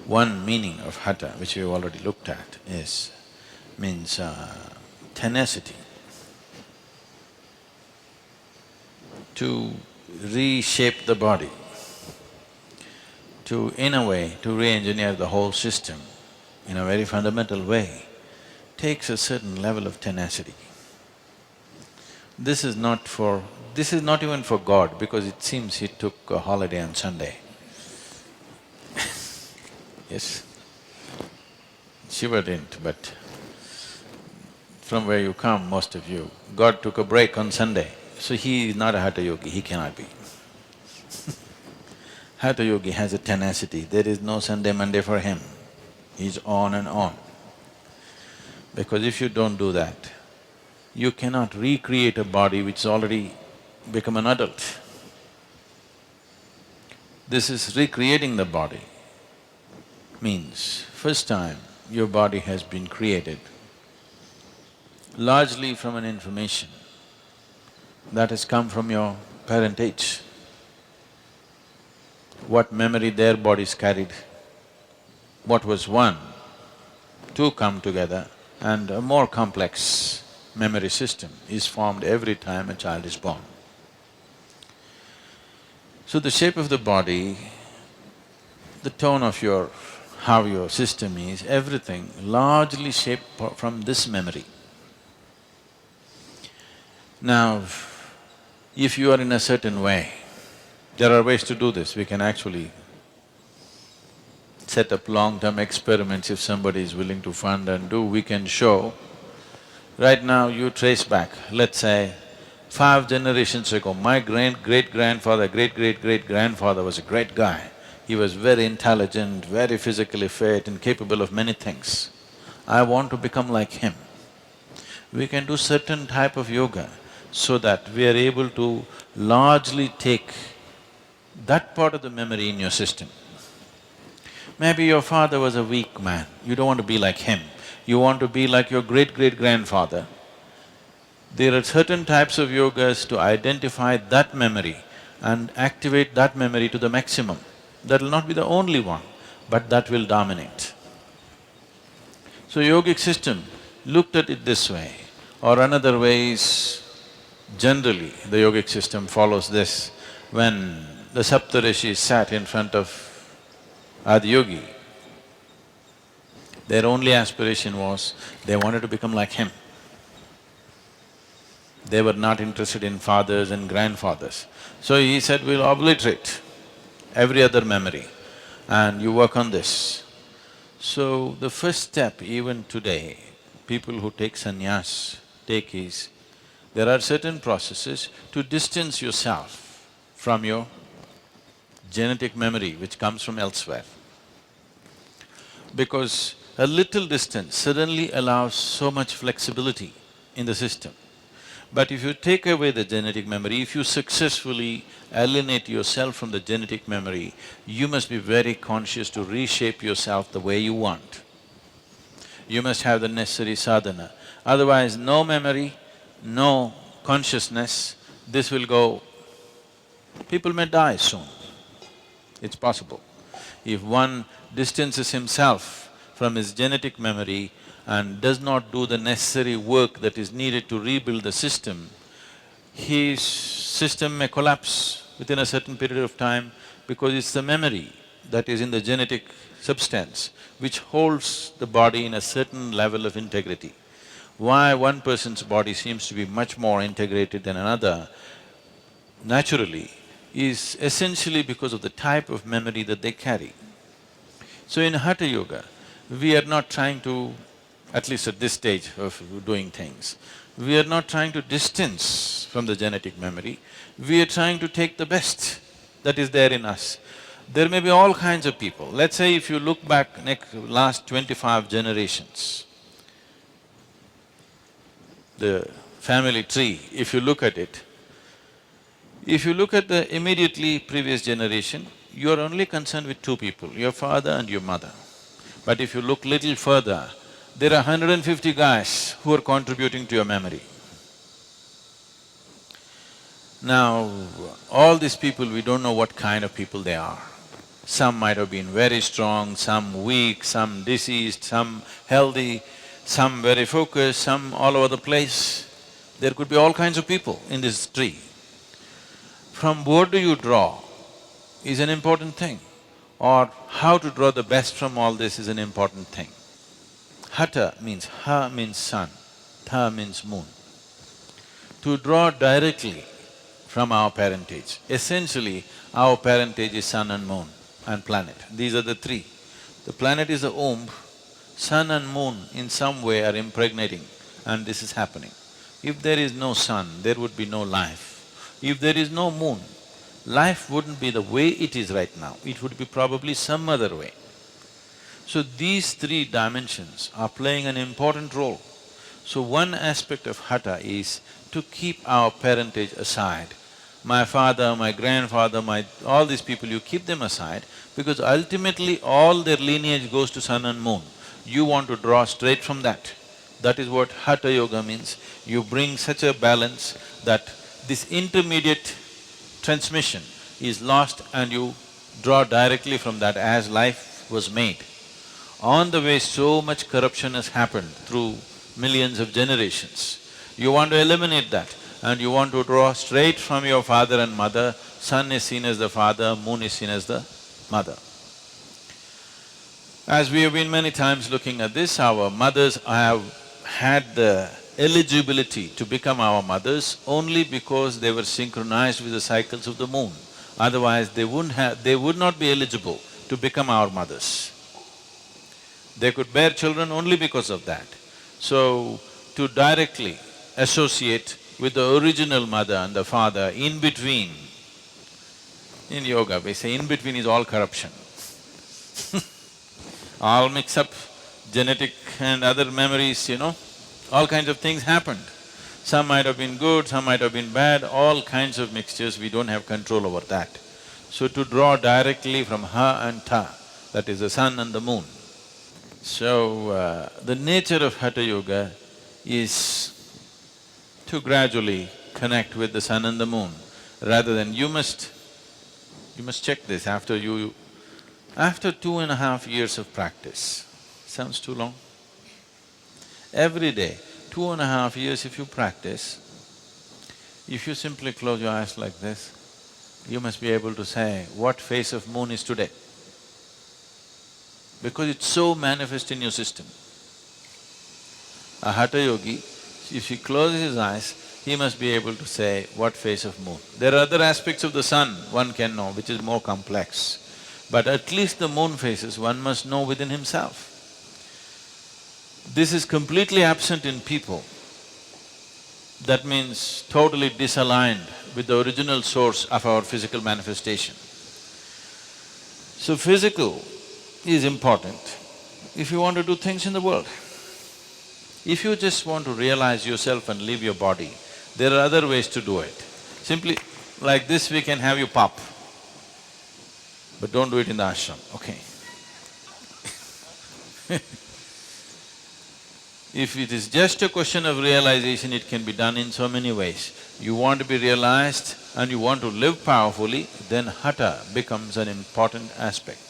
One meaning of Hatha, which we've already looked at, means tenacity. To reshape the body, to in a way, to re-engineer the whole system in a very fundamental way, takes a certain level of tenacity. This is not even for God, because it seems he took a holiday on Sunday. Yes, Shiva didn't, but from where you come, most of you, God took a break on Sunday, so he is not a Hatha Yogi, he cannot be. Hatha Yogi has a tenacity, there is no Sunday, Monday for him, he's on and on. Because if you don't do that, you cannot recreate a body which has already become an adult. This is recreating the body, means first time your body has been created largely from an information that has come from your parentage. What memory their bodies carried, what was one, two come together and a more complex memory system is formed every time a child is born. So the shape of the body, the tone of how your system is, everything largely shaped from this memory. Now, if you are in a certain way, there are ways to do this. We can actually set up long-term experiments if somebody is willing to fund and do, we can show. Right now you trace back, let's say, 5 generations ago, my great-grandfather, great-great-great-grandfather was a great guy. He was very intelligent, very physically fit and capable of many things. I want to become like him. We can do certain type of yoga so that we are able to largely take that part of the memory in your system. Maybe your father was a weak man, you don't want to be like him, you want to be like your great-great-grandfather. There are certain types of yogas to identify that memory and activate that memory to the maximum. That will not be the only one, but that will dominate. So yogic system looked at it this way, or another way is, generally the yogic system follows this. When the Saptarishis sat in front of Adiyogi, their only aspiration was, they wanted to become like him. They were not interested in fathers and grandfathers. So he said, we'll obliterate every other memory and you work on this. So the first step even today, people who take sannyas take is, there are certain processes to distance yourself from your genetic memory which comes from elsewhere. Because a little distance suddenly allows so much flexibility in the system. But if you take away the genetic memory, if you successfully alienate yourself from the genetic memory, you must be very conscious to reshape yourself the way you want. You must have the necessary sadhana. Otherwise, no memory, no consciousness, this will go… people may die soon. It's possible. If one distances himself from his genetic memory and does not do the necessary work that is needed to rebuild the system, his system may collapse within a certain period of time because it's the memory that is in the genetic substance which holds the body in a certain level of integrity. Why one person's body seems to be much more integrated than another, naturally, is essentially because of the type of memory that they carry. So in Hatha Yoga, we are not trying to, at least at this stage of doing things, we are not trying to distance from the genetic memory, we are trying to take the best that is there in us. There may be all kinds of people. Let's say if you look back last 25 generations, the family tree, if you look at it, if you look at the immediately previous generation, you are only concerned with 2 people, your father and your mother. But if you look little further, there are 150 guys who are contributing to your memory. Now, all these people, we don't know what kind of people they are. Some might have been very strong, some weak, some diseased, some healthy, some very focused, some all over the place. There could be all kinds of people in this tree. From what do you draw is an important thing, or how to draw the best from all this is an important thing. Hatha means ha means sun, tha means moon. To draw directly from our parentage, essentially our parentage is sun and moon and planet. These are the three. The planet is the womb, sun and moon in some way are impregnating and this is happening. If there is no sun, there would be no life. If there is no moon, life wouldn't be the way it is right now, it would be probably some other way. So these three dimensions are playing an important role. So one aspect of Hatha is to keep our parentage aside. My father, my grandfather, all these people, you keep them aside because ultimately all their lineage goes to sun and moon. You want to draw straight from that. That is what Hatha Yoga means. You bring such a balance that this intermediate transmission is lost and you draw directly from that as life was made. On the way, so much corruption has happened through millions of generations. You want to eliminate that and you want to draw straight from your father and mother. Sun is seen as the father, moon is seen as the mother. As we have been many times looking at this, our mothers have had the eligibility to become our mothers only because they were synchronized with the cycles of the moon. Otherwise, they would not be eligible to become our mothers. They could bear children only because of that. So, to directly associate with the original mother and the father, in between, in yoga we say in between is all corruption. All mix up, genetic and other memories, all kinds of things happened. Some might have been good, some might have been bad, all kinds of mixtures, we don't have control over that. So to draw directly from Ha and Ta, that is the sun and the moon. So, the nature of Hatha Yoga is to gradually connect with the sun and the moon, rather than you must check this after 2.5 years of practice. Sounds too long? Every day, 2.5 years if you practice, if you simply close your eyes like this, you must be able to say, what phase of moon is today? Because it's so manifest in your system. A Hatha yogi, if he closes his eyes, he must be able to say what phase of moon. There are other aspects of the sun one can know, which is more complex. But at least the moon phases one must know within himself. This is completely absent in people. That means totally disaligned with the original source of our physical manifestation. So physical is important if you want to do things in the world. If you just want to realize yourself and leave your body, there are other ways to do it. Simply like this we can have you pop, but don't do it in the ashram, okay? If it is just a question of realization, it can be done in so many ways. You want to be realized and you want to live powerfully, then Hatha becomes an important aspect.